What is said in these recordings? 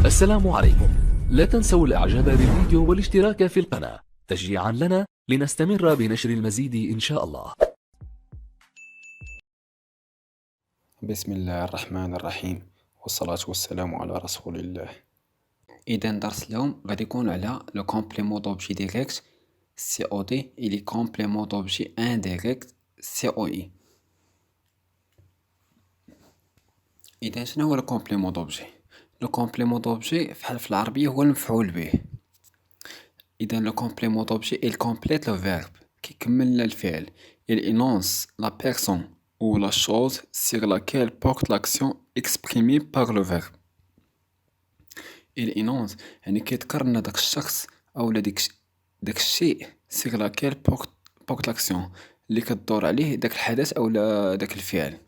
السلام عليكم. لا تنسوا الإعجاب بالفيديو والاشتراك في القناة تشجيعا لنا لنستمر بنشر المزيد إن شاء الله. بسم الله الرحمن الرحيم، والصلاة والسلام على رسول الله. إذا درس اليوم غادي يكون على لو كومبليمون دوبجي ديريكت سي او دي إي لي كومبليمون دوبجي انديريكت سي او اي. إذا شنو هو لو كومبليمون دوبجي؟ لو كومبليمون دوبجي في العربية هو المفعول به. إذا لو كومبليمون دوبجي il complète le verbe كيكمل الفعل. il énonce la personne ou la chose sur laquelle porte l'action exprimée par le verbe. il énonce يعني كيذكر لنا داك الشخص أو داك الشيء sur laquelle porte l'action اللي كدور عليه داك الحدث أو داك الفعل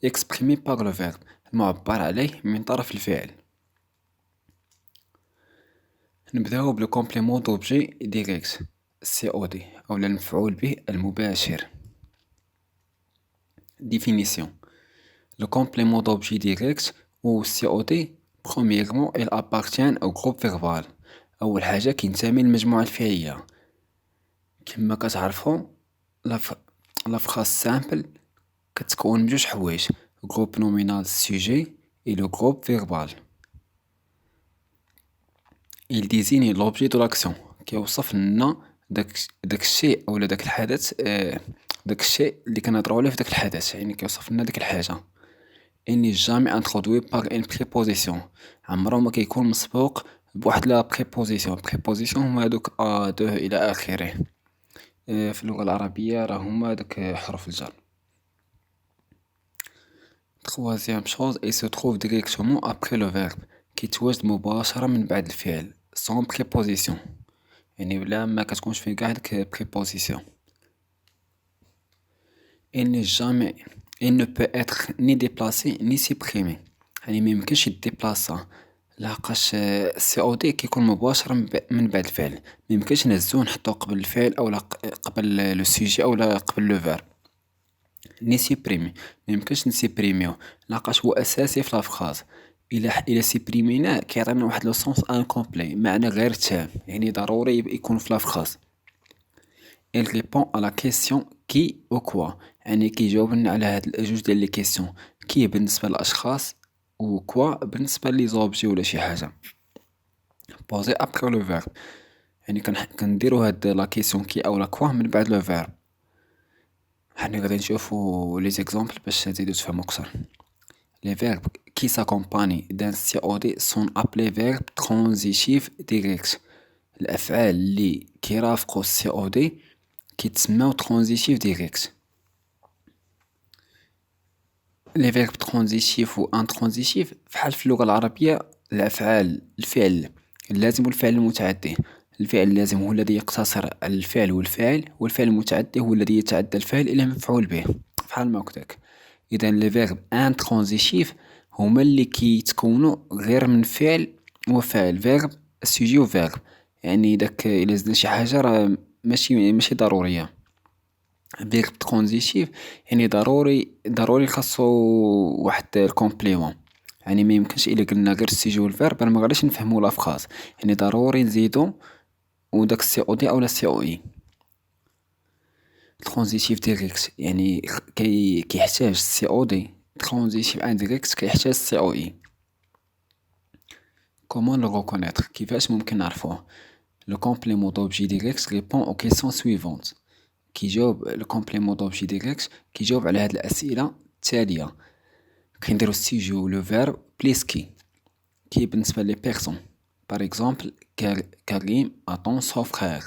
exprimé par le verbe المعبر عليه من طرف الفعل. نبداو بلو كومبليمون دوبجي ديريكت سي او دي او المفعول به المباشر. ديفينيسيون لو كومبليمون دوبجي ديريكت او سي او دي برومييرمون il appartient au groupe verbal. اول حاجه كينتمي للمجموعه الفعليه. كما كتعرفوا لا فراس سامبل كتكون من جوج حوايج groupe nominal sujet et le groupe verbal. il désigne l'objet de l'action كيوصف لنا داك الشيء او داك الحدث داك الشيء اللي كنهضروا عليه في داك الحدث، يعني كيوصف لنا ديك الحاجه. اني جامي انترودوي باغ ان بريبوزيسيون عمره ما كيكون مسبوق بواحد لا بريبوزيسيون هما دوك ا دو الى اخره. في اللغه العربيه راه هما داك حروف الجر. troisième chose il se trouve directement après le verbe كيتواجد مباشره من بعد الفعل sans préposition، يعني بلا ما كتكونش فيه كاع ديك préposition. il n'est jamais il ne peut être ni déplacé ni supprimé، يعني ما يمكنش يديبلاصا لحقاش سي او دي كيكون مباشرة من بعد الفعل، ما يمكنش نهزو نحطو قبل الفعل او قبل لو سوجي او قبل لو فيرب. ني سيبريمي ما يمكنش نسيبريميو لحقاش هو اساسي في لافراز. الى سيبريميناه كيعطينا واحد لو سونس انكومبلي، معنى غير تام، يعني ضروري يكون في لافراز. il répond à la question qui ou quoi، يعني كيجاوبنا على هاد الجوج ديال لي كيسيون، كي بالنسبه للاشخاص و كوا بالنسبه لي زوبجي ولا شي حاجه بوزي ابري لو فيرب، يعني كنديرو هاد لا كيسيون كي او لا كوا من بعد لو فيرب. حنا غادي نشوفو لي زيكزامبل باش تزيدو تفهمو اكثر. les verbes qui s'accompagnent d'un COD sont appelés verbes transitifs directs. الافعال اللي كيرافقوا السي او دي كيتسماو ترانزيتيف ديريكت. لي فيرب ترانزيتيف و انترانزيتيف فحال في اللغه العربيه الافعال الفعل اللازم والفعل المتعدي. الفعل اللازم هو الذي يقتصر على الفعل والفاعل، والفعل المتعدي هو الذي يتعدى الفعل الى مفعول به فحال ما قلت لك. اذا لي فيرب انترانزيتيف هما اللي كيتكونوا غير من فعل وفاعل، فيرب سوجي وفيرب، يعني داك الا زدنا شي حاجه راه ماشي ضروريه. فيرب ترانزيتيف يعني ضروري خاصو واحد الكومبليمون، يعني ما يمكنش الا قلنا غير السيجي والفيرب ما غاديش نفهموا لافراز، يعني ضروري نزيدو وداك السي او دي او لا سي او اي. ترانزيتيف ديريكت يعني كيحتاج السي او دي، ترانزيتيف انديريكت كيحتاج السي او اي. كومون لو ريكونيتر كيفاش ممكن نعرفوه؟ لو كومبليمون دوبجي ديريكت ريبون او كيسيون سويفونت. كيجاوب لو كومبليمون دوبجي ديريكت كيجاوب على هاد الاسئله التاليه. كنديرو السيجي و لو فيرب بليسكي. كي بالنسبه لي بيرسون باغ اكزومبل كريم اتون سون فخير،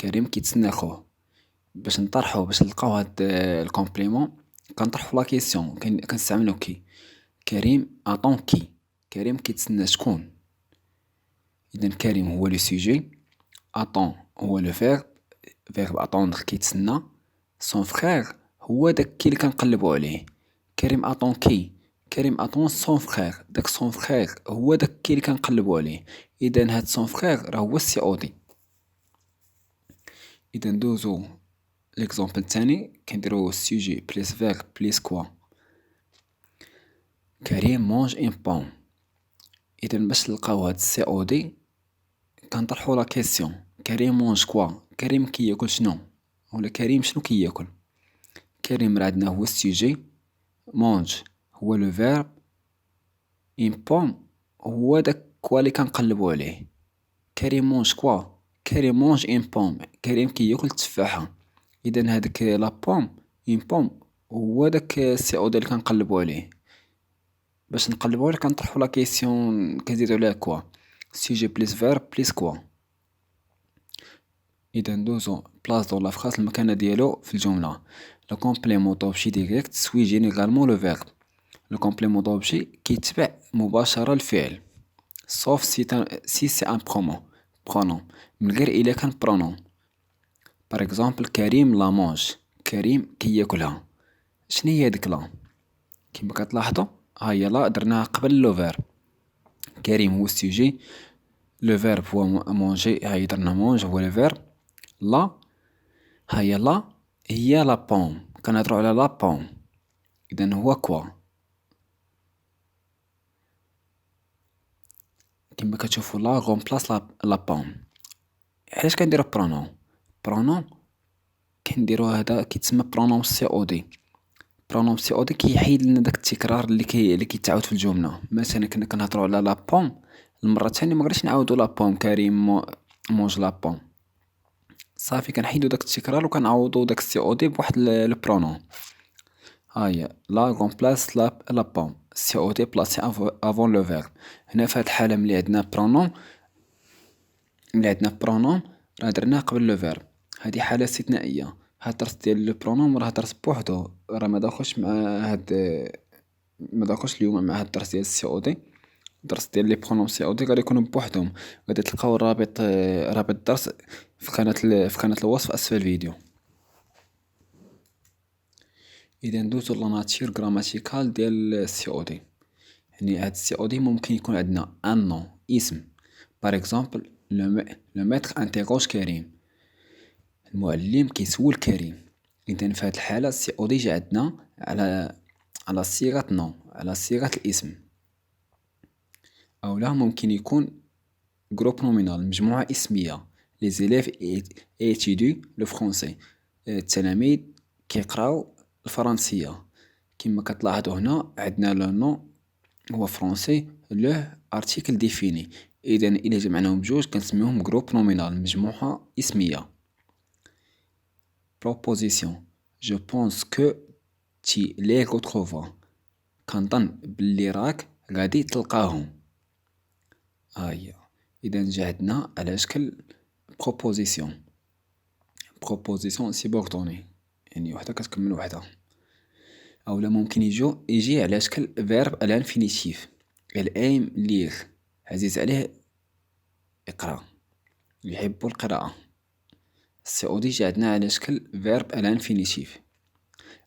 كريم كيتسنى خوه. باش نلقاو هاد الكومبليمون كنطرحو لا كيسيون كنستعملو كي. كريم اتون كي، كريم كيتسنى شكون؟ اذا كريم هو لو سوجي، اتون هو لو فيرب اتوندر كيتسنى، سون فخير هو داك كي اللي كنقلبو عليه. كريم اتون كي، كريم اتون سون فخير، داك سون فخير هو داك كي اللي كنقلبو عليه. اذا هاد سون فخير راه هو السي او دي. اذا ندوزو ليكزامبل الثاني كنديرو السوجي بليس فيرب بليس كوا. كريم مونج ان بون، اذا باش نلقاو هاد السي او دي كنطرحو لا كيسيون كريم مونج كوا، كريم كياكل شنو، ولا كريم شنو كياكل. كريم راه عندنا هو السوجي، مونج هو لو فيرب، اون بوم هو داك كوا اللي كنقلبو عليه. كريم مونج كوا، كريم مونج اون بوم، كريم كياكل تفاحة. اذا هاديك لا بوم اون بوم هو داك السي او دي اللي كنقلبو عليه. باش نقلبو عليه كنطرحو لا كيسيون كنزيدو عليها كوا، سوجي بليس فيرب بليس كوا. اذا ندوزو بلاص دو لا فراس المكانة ديالو في الجملة. لو كومبليمون دوبجي ديريكت سوي جينيرالمون لو فيرب. لو كومبليمون دوبجي كيتبع مباشرة الفعل sauf si c'est un pronom من غير إلا كان pronom. par exemple كريم لا مونج، كريم كياكلها. شناهيا هاديك لا؟ كيما كتلاحظوا هاهي لا درناها قبل لو فيرب. كريم هو السوجي، لو فيرب هو مونجي، هاهي درنا مونج هو لو فيرب. لا هاهي لا هي لا بوم، كنهضرو على لا بوم. إذن هو كوا. كما كتشوفوا لا غومبلاس لا بوم. علاش كنديرو برونون كنديرو هذا كيتسمى برونون سي او دي. برونون سي او دي كيحيد لنا داك التكرار اللي كيتعاود في الجمله. مثلا كنا كنهضروا على لا بوم، المره الثانيه ما غاديش نعاودوا لا بوم كريم مونج لا بوم، صافي كنحيدوا داك التكرار وكنعوضوا داك السي او دي بواحد البرونون. هاهي لا غومبلاس لا بوم، سي او دي بلاسي افون لو فيرب. هنا في هاد الحاله ملي عندنا برونوم راه درناه قبل لو فيرب. هذه حالة استثنائية. هاد الدرس ديال لو برونوم راه درس بوحدو، راه ما داخلش مع هاد، ما داخلش اليوم مع هاد الدرس ديال السي او دي. الدرس ديال لي برونوم سي او دي غادي يكونوا بوحدهم. غادي تلقاو رابط الدرس في قناة الوصف اسفل الفيديو. اذا ندوزو لا ناتير غراماتيكال ديال السي او دي. يعني هاد السي او دي ممكن يكون عندنا ان نون اسم. باغ اكزومبل لو ميتر انتيغوج كريم، المعلم كيسول كريم. اذا في هاد الحالة السي او دي جا عندنا على صيغة نون، على صيغة الاسم. او لا ممكن يكون جروب نومينال، مجموعة اسمية. لي زيليف ايتيديو لو فرونسي، التلاميذ كيقراو الفرنسية. كما كتلاحظوا هنا عندنا لو نون هو فرونسي، لو ارتيكل ديفيني. اذا الى جمعناهم بجوج كنسميوهم جروب نومينال، مجموعة اسمية. proposition je pense que tu les retrouveras، كنظن بلي راك غادي تلقاهم. هاهي اذا جا عندنا على شكل proposition سيبورتوني، يعني وحده كتكمل وحده. اولا ممكن يجي على شكل verb à l'infinitif. الأيم ليغ، عزيز عليه يقرا، يحب القراءة. السي او دي جا عندنا على شكل verb à l'infinitif.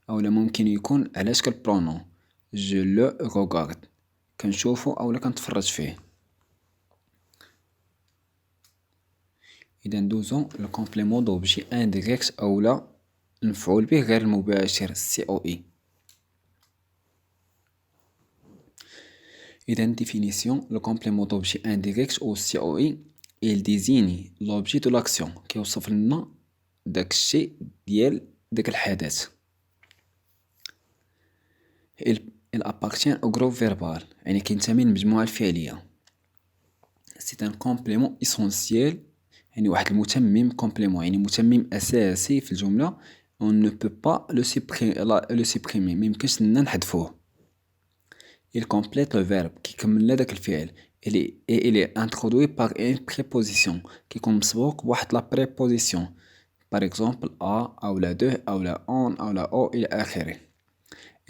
اولا ممكن يكون على شكل برونون جو لو روغارد، كنشوفو اولا كنتفرج فيه. اذا ندوزو لو كومبليمون دوبجي انديريكت اولا المفعول به غير المباشر سي او اي. اذا ديفينيسيون لو كومبليمون دوبجي انديريكت او سي او اي il désigne l'objet de l'action، كيوصف لنا داك الشيء ديال داك الحدث. il appartient au groupe verbal، يعني كينتمي للمجموعة الفعلية. c'est un complément essentiel، يعني واحد المتمم كومبليمون، يعني متمم أساسي في الجملة. on ne peut pas le supprimer، ميمكنش لنا نحذفوه. il complète le verbe، كيكمل لنا داك الفعل. il est introduit par une préposition، كيكون مسبوق بواحد لا préposition. par exemple a أو لا de أو لا on أو لا au إلى آخره.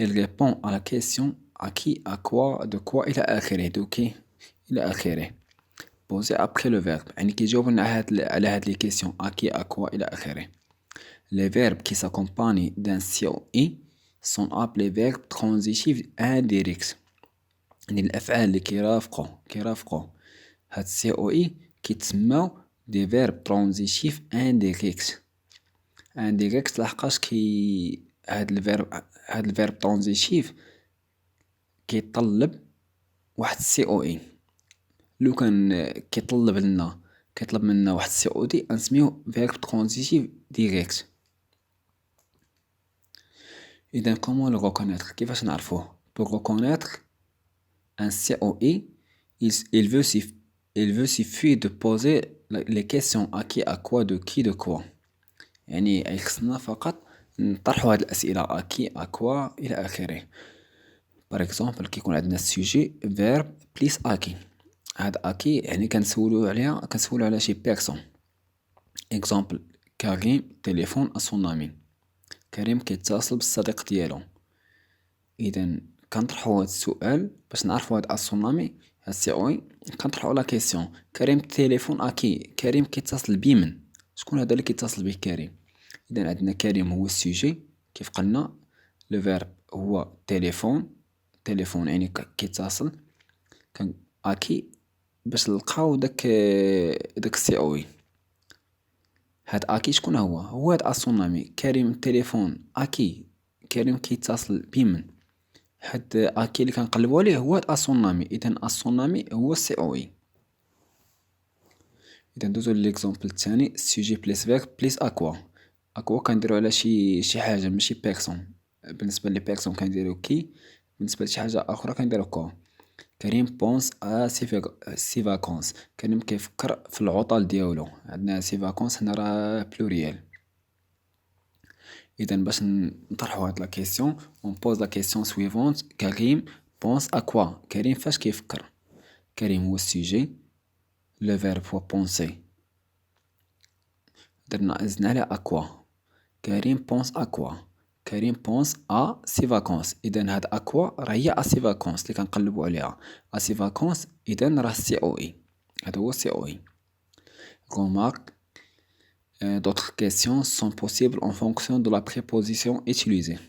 il répond à la question à qui à quoi de quoi إلى آخره، de qui إلى آخره. posé après le verbe، يعني كيجاوبنا على هاد لي كيسيون à qui à quoi إلى آخره. les verbes qui s'accompagnent d'un COI sont appelés verbes transitifs indirects، يعني الأفعال اللي كيرافقوا هاد COI كيتسماو دي verbe transitif indirect. indirect لحقاش هاد الفيرب transitif كيطلب واحد COI. لو كان كيطلب منا واحد سي او دي نسميو فيرب ترانزيتيف ديريكت. اذا كومون لو ريكونيتر، كيفاش نعرفوه؟ pour reconnaître un COI il veut suffit de poser les questions à qui, à quoi, de qui, de quoi. يعني خصنا فقط نطرحوا هاد الاسئله à qui, à quoi الى اخره. بار اكزومبل كيكون عندنا السوجي فيرب بليس اكي، هاد اكي يعني كنسولو على شي بيرسون. اكزومبل كريم تليفون اسون امي، كريم كيتصل بالصديق ديالو. اذا كنطرحوا هاد السؤال باش نعرفوا هاد اسون امي هاد سي اوي، كنطرحوا لا كيسيون كريم تليفون اكي، كريم كيتصل بمن؟ شكون هذا اللي كيتصل به كريم؟ اذا عندنا كريم هو السوجي كيف قلنا، لو فيرب هو تليفون يعني كيتصل، كان اكي باش نلقاو داك السي اوي. هاد اكي شكون هو هاد اسونامي كريم تليفون اكي، كريم كيتصل بمن؟ هاد اكي اللي كنقلبوا عليه هو هاد اسونامي، اذا اسونامي هو السي اوي. اذا ندوزو ليكزامبل الثاني، سوجي بليس فيرب بليس اكوا. اكوا كنديرو على شي حاجه ماشي بيرسون، بالنسبه لي بيرسون كنديرو كي، بالنسبه لشي حاجه اخرى كنديرو كوا. كريم بونس سي فاكونس، كريم كيفكر في العطل ديالو، عندنا سي فاكونس هنا راه بلوريال. اذا باش نطرحوا هاد لا كيسيون اون بوز لا كيسيون سويفونت، كريم بونس ا كوا، كريم فاش كيفكر؟ كريم هو السوجي، لو فيرب هو بونسي، زدنا على ا كوا، كريم بونس ا كوا، كريم بونس ا سي فاكونس. اذا هاد اكوا راه هي ا سي فاكونس اللي كنقلبوا عليها، ا سي فاكونس اذا راه سي او اي، هذا هو سي او اي. remarque d'autres questions sont possibles en fonction de la préposition utilisée.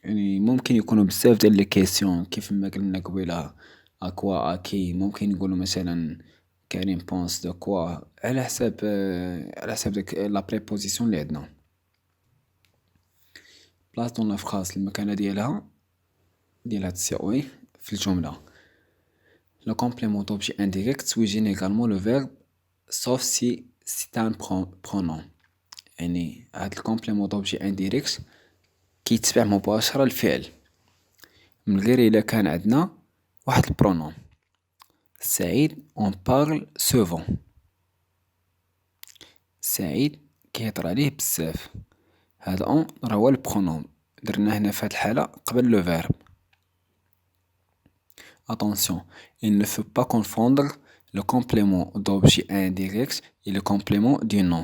يعني ممكن يكونوا بزاف ديال لي كيسيون كيف ما قلنا قبيله، اكوا اكي، ممكن نقولوا مثلا كريم بونس دو كوا، على حساب داك لا بريبوزيسيون اللي عندنا. بلاص دون لا فراس المكانه ديال هاد السي او اي في الجمله. Le complément d'objet indirect suit généralement le verbe sauf si c'est un pronom. يعني هاد الكومبليمون دوبجي انديريكت كيتبع مباشرة الفعل من غير الا كان عندنا واحد البرونوم. سعيد اون بارل سوفون، سعيد كيهضر عليه بزاف، هذا اون راه هو البرونوم، درنا هنا في هاد الحالة قبل لو فيرب. Attention, il ne faut pas confondre le complément d'objet indirect et le complément du nom,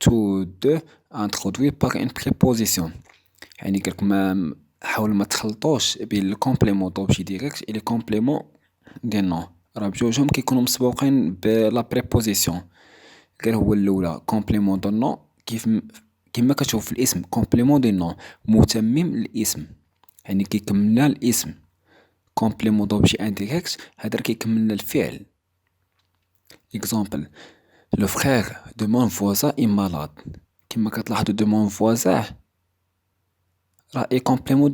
tous deux introduits par une préposition. يعني قالك ما حاول ما تخلطوش بين الكومبليمون دوبجي ديريكت اي لي كومبليمون دي نون، راه بجوجهم كيكونوا مسبوقين بلا بريبوزيسيون. غير هو الاولى كومبليمون دو نون كيما كتشوف في الاسم كومبليمون دي نون، متمم الاسم يعني كيكملنا الاسم. كومبليمون دوبجي انديريكت هذا كيكملنا الفعل. اكزامبل لو فخير دو مون فوازا اي مالاد، كيما كتلاحظوا دو مون فوازا راه اي كومبليمون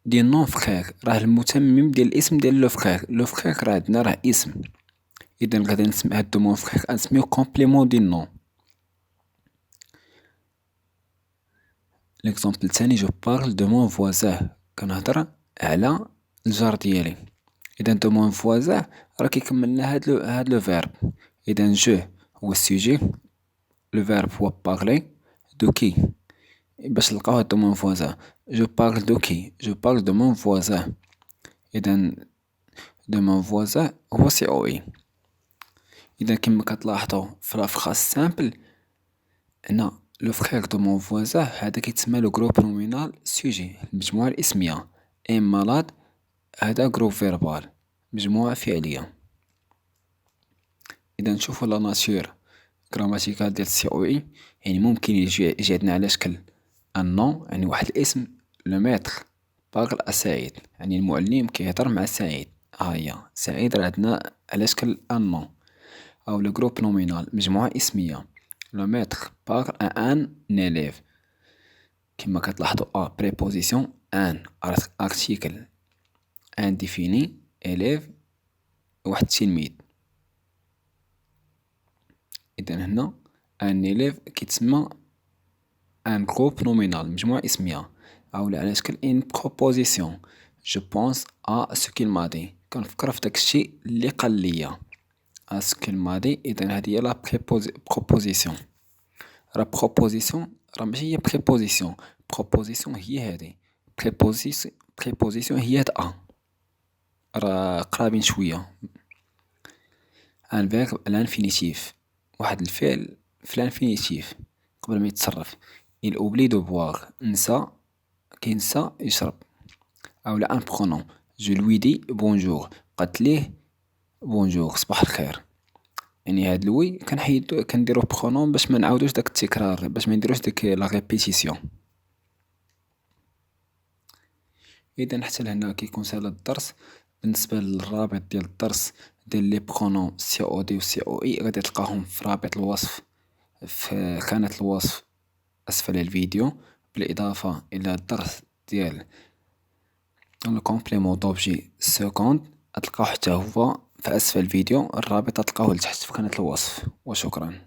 دي نون فخير، راه المتمم ديال الاسم ديال لو فخير. لو فخير راه عندنا راه اسم، اذا غادي نسمي هاد دو مون فخير نسميو كومبليمون دي نون. ليكزامبل الثاني جو بارل دو مون فوازان، كنهضر على الجار ديالي. اذا دو مون فوازان راه كيكملنا هاد لو فيرب. اذا جو هو السوجي، لو فيرب هو بارلي، دو كي باش نلقاو هاد دو مون فوازان، جو بارل دو كي، جو بارل دو مون فوازان. اذا دو مون فوازان هو سي او اي. اذا كما كتلاحظوا في لا فراس سامبل هنا لو فخير دو مون فوازان هذا كيتسمى لو غروب نومينال سوجي، المجموعة الاسمية. ام مالاد هذا غروب فيربال، مجموعة فعلية. اذا نشوفوا لا ناتور غراماتيكال ديال سي او اي، يعني ممكن يجي عندنا على شكل ان نون يعني واحد الاسم، لو ميتر باغل سعيد يعني المعلم كيهضر مع سعيد، هي سعيد راه عندنا على شكل ان نون. او لو غروب نومينال مجموعة اسمية، لو ميتر باغل ان élève، كما كتلاحظوا بريبوزيسيون ان ارتيكل انديفيني élève واحد التلميذ. إذا هنا ان إليف كيتسمى ان جروب نومينال، مجموعة اسمية، أو على شكل ان بروبوزيسيون. جو بونس ا سو كيل م'a dit، كنفكر في داكشي اللي قال ليا. ا سو كيل m'a dit، إذا هادي هي لا بروبوزيسيون. راه بروبوزيسيون راه ماشي هي بريبوزيسيون. بروبوزيسيون هي هادي، بريبوزيسيون هي هاد ا. راه قرابين شوية. ان فيرب à l'infinitif، واحد الفعل في الانفينيتيف قبل ما يتصرف. il oublie de boire، نسى، كينسى يشرب. أولا ان برونون، جو لوي دي بونجور، قالت ليه بونجور صباح الخير. يعني هاد لوي كنديرو برونون باش ما نعاودوش داك التكرار، باش ما نديروش ديك لا ريبيتيسيون. اذا حتى لهنا كيكون سهل الدرس. بالنسبه للرابط ديال الدرس ديال لي برونون سي او دي و سي او اي غادي تلقاهم في رابط الوصف في خانة الوصف اسفل الفيديو، بالاضافه الى الدرس ديال لو كومبليمون دوبجي سكوند تلقاو حتى هو في اسفل الفيديو. الرابط تلقاوه لتحت في خانة الوصف. وشكرا.